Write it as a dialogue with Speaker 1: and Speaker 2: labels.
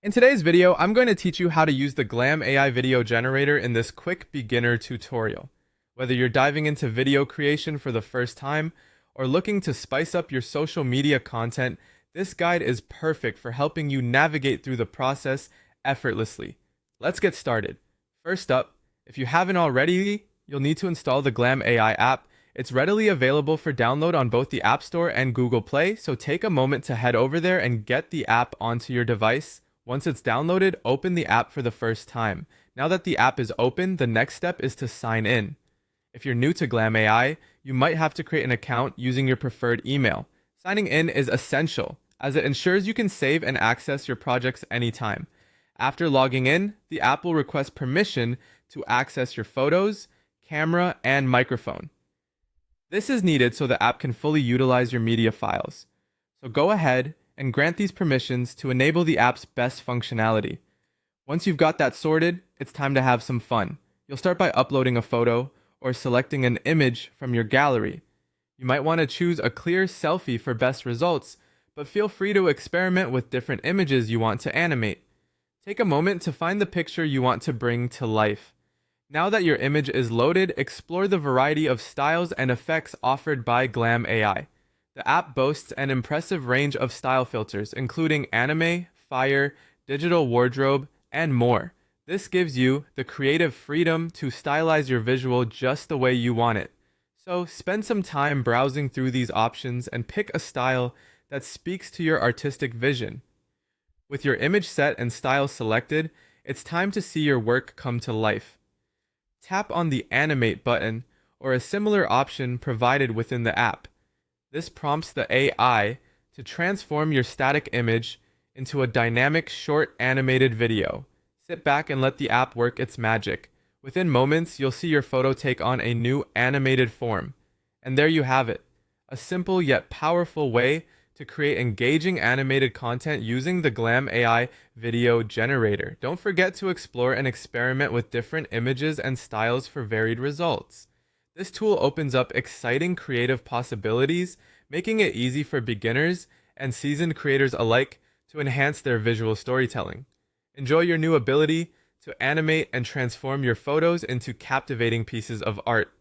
Speaker 1: In today's video, I'm going to teach you how to use the Glam AI video generator in this quick beginner tutorial. Whether you're diving into video creation for the first time or looking to spice up your social media content, this guide is perfect for helping you navigate through the process effortlessly. Let's get started. First up, if you haven't already, you'll need to install the Glam AI app. It's readily available for download on both the App Store and Google Play, so take a moment to head over there and get the app onto your device. Once it's downloaded, open the app for the first time. Now that the app is open, the next step is to sign in. If you're new to Glam AI, you might have to create an account using your preferred email. Signing in is essential, as it ensures you can save and access your projects anytime. After logging in, the app will request permission to access your photos, camera, and microphone. This is needed so the app can fully utilize your media files. So go ahead and grant these permissions to enable the app's best functionality. Once you've got that sorted, it's time to have some fun. You'll start by uploading a photo or selecting an image from your gallery. You might want to choose a clear selfie for best results, but feel free to experiment with different images you want to animate. Take a moment to find the picture you want to bring to life. Now that your image is loaded, explore the variety of styles and effects offered by Glam AI. The app boasts an impressive range of style filters, including anime, fire, digital wardrobe, and more. This gives you the creative freedom to stylize your visual just the way you want it. So spend some time browsing through these options and pick a style that speaks to your artistic vision. With your image set and style selected, it's time to see your work come to life. Tap on the Animate button or a similar option provided within the app. This prompts the AI to transform your static image into a dynamic short animated video. Sit back and let the app work its magic. Within moments, you'll see your photo take on a new animated form. And there you have it, a simple yet powerful way to create engaging animated content using the Glam AI video generator. Don't forget to explore and experiment with different images and styles for varied results. This tool opens up exciting creative possibilities, making it easy for beginners and seasoned creators alike to enhance their visual storytelling. Enjoy your new ability to animate and transform your photos into captivating pieces of art.